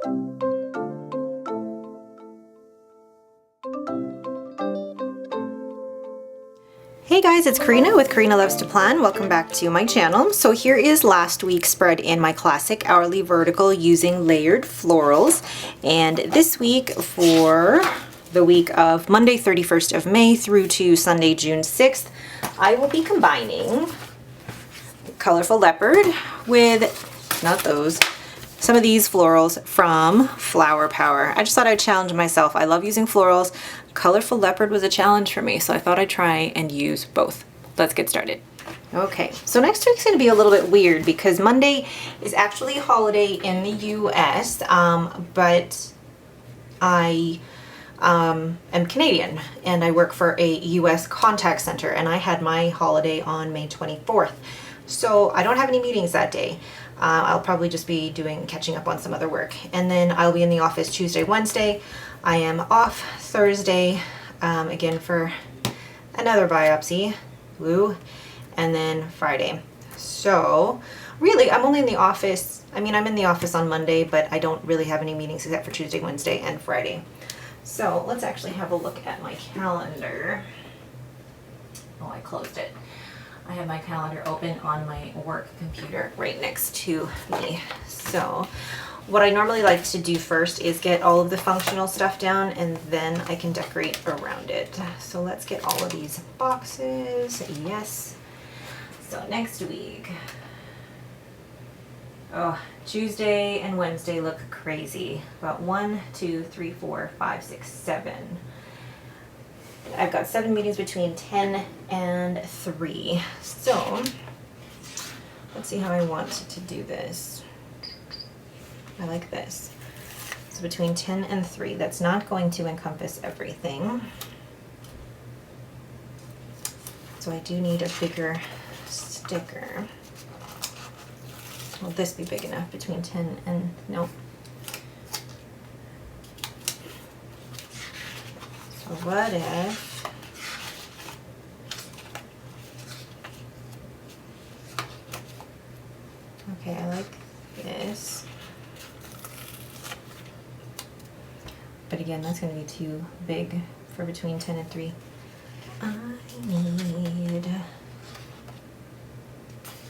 Hey guys, it's Karina with Karina Loves to Plan. Welcome back to my channel. So here is last week's spread in my classic hourly vertical using layered florals. And this week, for the week of Monday 31st of May through to Sunday June 6th, I will be combining Colourful Leopard with, not those, some of these florals from Flower Power. I just thought I'd challenge myself. I love using florals. Colourful Leopard was a challenge for me, so I thought I'd try and use both. Let's get started. Okay, so next week's gonna be a little bit weird because Monday is actually a holiday in the US, but I am Canadian and I work for a US contact center, and I had my holiday on May 24th. So I don't have any meetings that day. I'll probably just be catching up on some other work. And then I'll be in the office Tuesday, Wednesday. I am off Thursday, again for another biopsy, woo, and then Friday. So really, I'm only in the office. I mean, I'm in the office on Monday, but I don't really have any meetings except for Tuesday, Wednesday, and Friday. So let's actually have a look at my calendar. Oh, I closed it. I have my calendar open on my work computer right next to me. So what I normally like to do first is get all of the functional stuff down, and then I can decorate around it. So let's get all of these boxes. Yes. So next week. Oh, Tuesday and Wednesday look crazy. About 1, 2, 3, 4, 5, 6, 7. I've got 7 meetings between 10 and 3. So let's see how I want to do this. I like this. So between 10 and 3, that's not going to encompass everything. So I do need a bigger sticker. Will this be big enough between 10 and, nope. So what if okay, I like this. But again, that's going to be too big for between 10 and 3. I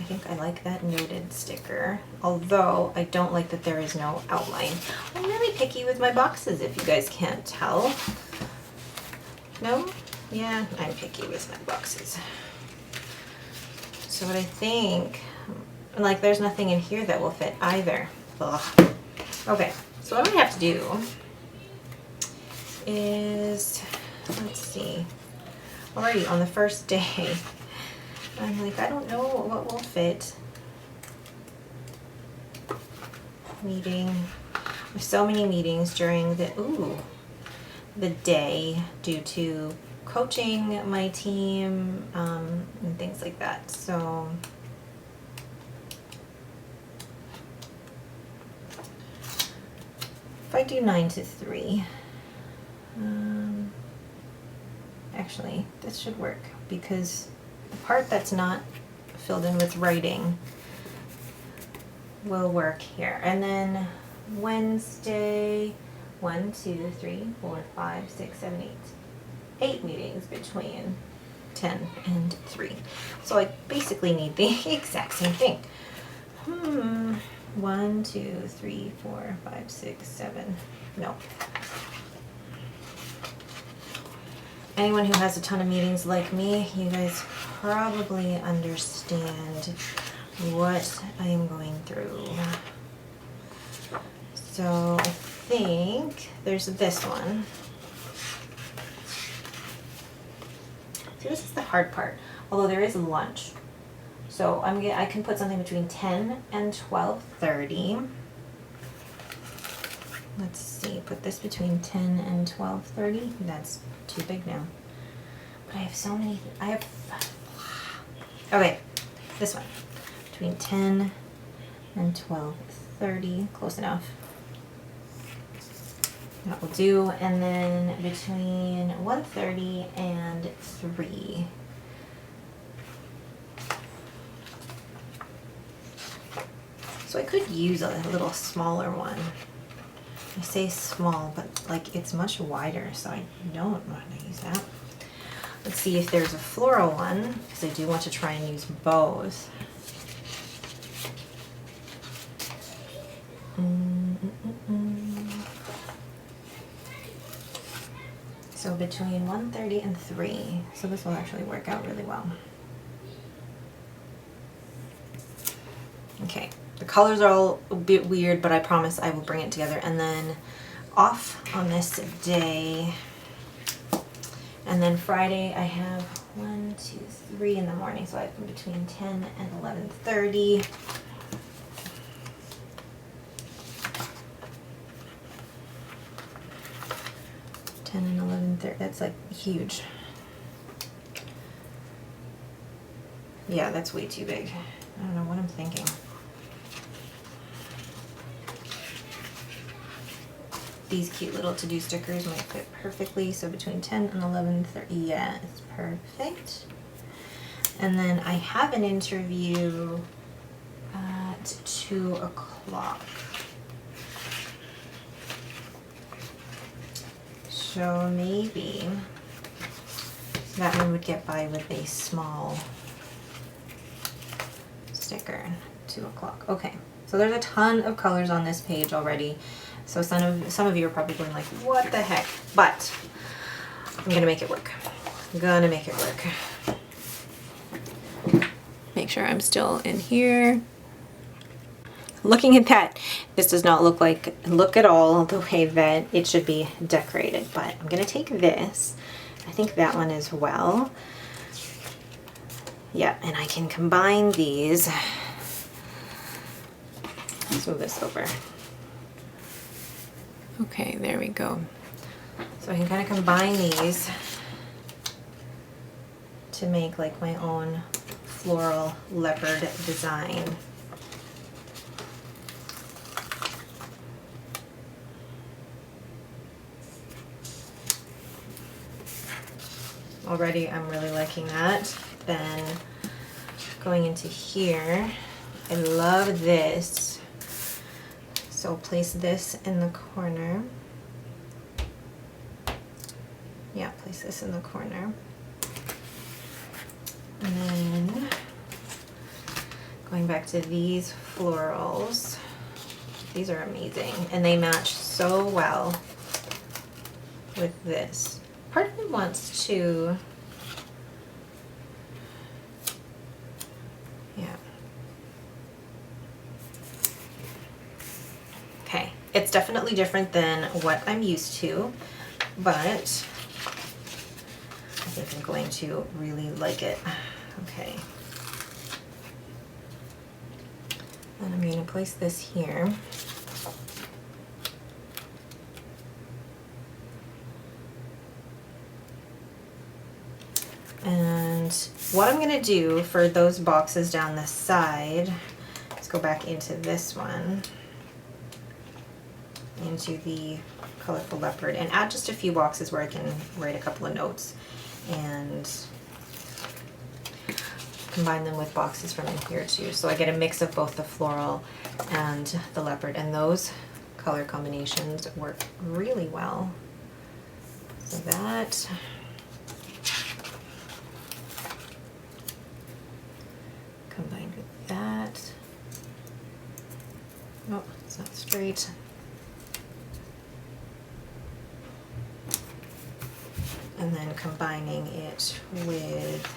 think I like that noted sticker, although I don't like that there is no outline. I'm really picky with my boxes, if you guys can't tell. No? Yeah, I'm picky with my boxes. So what I think, like there's nothing in here that will fit either. Ugh. Okay, so what I have to do is, let's see, already on the first day, I'm like, I don't know what will fit. Meeting, there's so many meetings during the day due to coaching my team and things like that. So if I do 9 to 3, actually this should work because the part that's not filled in with writing will work here. And then Wednesday, 1, 2, 3, 4, 5, 6, 7, 8. 8 meetings between 10 and 3. So I basically need the exact same thing. 1, 2, 3, 4, 5, 6, 7. No. Anyone who has a ton of meetings like me, you guys probably understand what I am going through. So I think there's this one. See, this is the hard part, although there is lunch. So I can put something between 10 and 12:30. Let's see, put this between 10 and 12:30. That's too big now. But I have so many, okay, this one. Between 10 and 12:30, close enough. That will do. And then between 1:30 and 3. So I could use a little smaller one. say small, but like it's much wider, so I don't want to use that. Let's see if there's a floral one, because I do want to try and use both. So between 130 and 3. So this will actually work out really well. Okay, the colors are all a bit weird, but I promise I will bring it together. And then off on this day. And then Friday I have 1, 2, 3 in the morning. So I have between 10 and 11:30. And 11:30, that's like huge. Yeah, that's way too big. I don't know what I'm thinking. These cute little to-do stickers might fit perfectly, so between 10 and 11:30, yeah, it's perfect. And then I have an interview at 2 o'clock. So maybe that one would get by with a small sticker. 2 o'clock. Okay, so there's a ton of colors on this page already. So some of you are probably going like, what the heck? But I'm gonna make it work. I'm gonna make it work. Make sure I'm still in here. Looking at that, this does not look at all the way that it should be decorated, but I'm gonna take this. I think that one as well. Yeah, and I can combine these. Let's move this over. Okay, there we go. So I can kind of combine these to make like my own floral leopard design. Already I'm really liking that. Then going into here, I love this. So place this in the corner. Yeah, place this in the corner. And then going back to these florals. These are amazing and they match so well with this. Part of me wants to, yeah. Okay, it's definitely different than what I'm used to, but I think I'm going to really like it. Okay. And I'm going to place this here. And what I'm gonna do for those boxes down the side, let's go back into this one, into the Colourful Leopard, and add just a few boxes where I can write a couple of notes and combine them with boxes from in here too. So I get a mix of both the floral and the leopard, and those color combinations work really well. So that. Combined with that. Oh, it's not straight. And then combining it with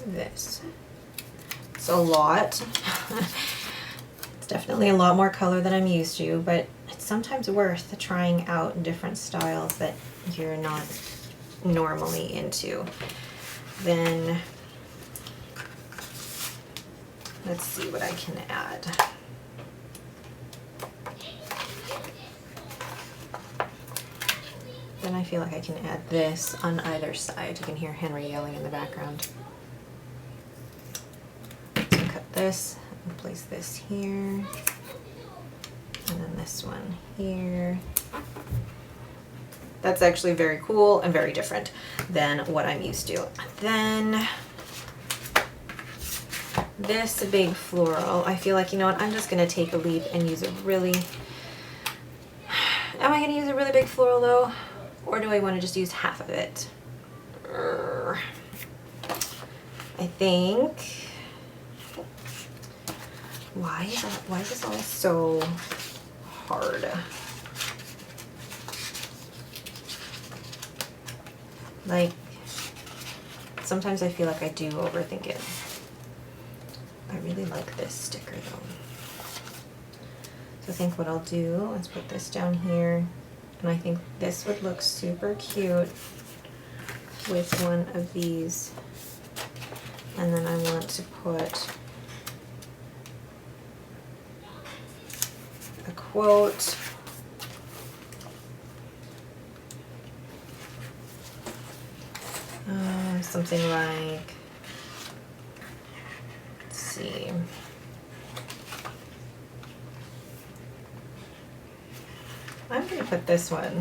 this. It's a lot. It's definitely a lot more color than I'm used to, but it's sometimes worth trying out different styles that you're not normally into. Then let's see what I can add. Then I feel like I can add this on either side. You can hear Henry yelling in the background. So cut this and place this here, and then this one here. That's actually very cool and very different than what I'm used to. Then this big floral, I feel like, you know what, I'm just going to take a leap and use a really... Am I going to use a really big floral though? Or do I want to just use half of it? I think... Why is this all so hard? Like, sometimes I feel like I do overthink it. I really like this sticker though. So I think what I'll do is put this down here, and I think this would look super cute with one of these. And then I want to put a quote. Something like, let's see. I'm going to put this one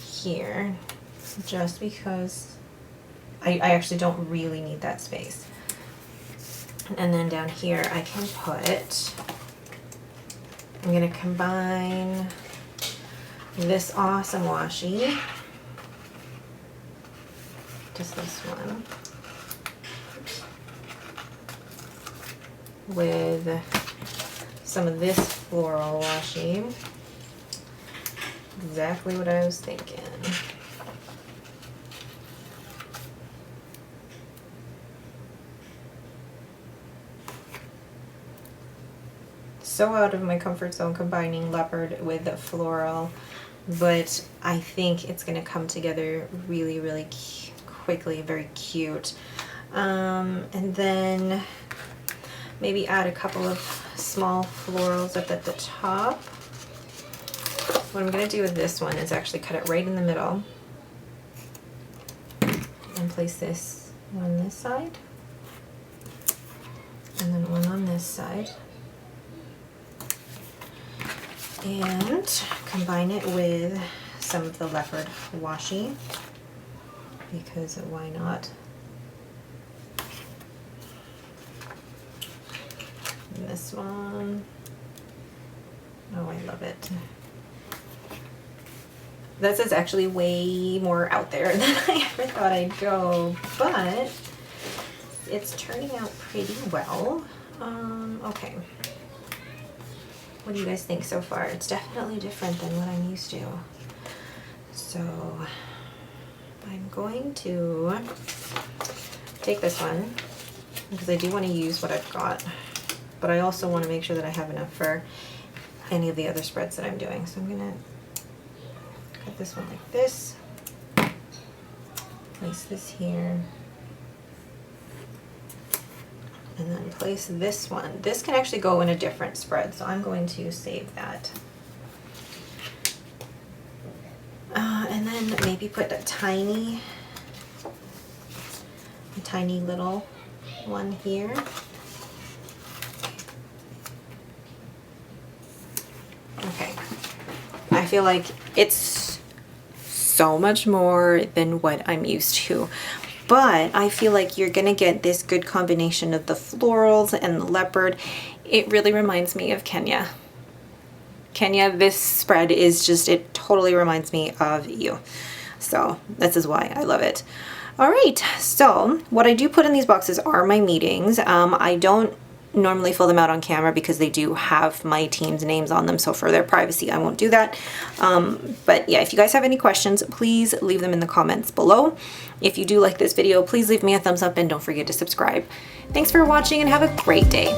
here just because I actually don't really need that space. And then down here I can put, I'm going to combine this awesome washi, just this one, with some of this floral washi. Exactly what I was thinking. So out of my comfort zone combining leopard with the floral, but I think it's going to come together really, really quickly, very cute. And then maybe add a couple of small florals up at the top. What I'm going to do with this one is actually cut it right in the middle and place this on this side and then one on this side, and combine it with some of the leopard washi, because why not? And this one, oh, I love it. This is actually way more out there than I ever thought I'd go, but it's turning out pretty well. Okay. What do you guys think so far? It's definitely different than what I'm used to. So I'm going to take this one because I do want to use what I've got, but I also want to make sure that I have enough for any of the other spreads that I'm doing. So I'm going to cut this one like this, place this here, and then place this one. This can actually go in a different spread, so I'm going to save that. And then maybe put a tiny little one here. Okay. I feel like it's so much more than what I'm used to, but I feel like you're gonna get this good combination of the florals and the leopard. It really reminds me of Kenya. Kenya, this spread is just, it totally reminds me of you. So this is why I love it. All right, so what I do put in these boxes are my meetings. I don't normally fill them out on camera because they do have my team's names on them, so for their privacy I won't do that. But yeah, if you guys have any questions, please leave them in the comments below. If you do like this video, please leave me a thumbs up and don't forget to subscribe. Thanks for watching and have a great day.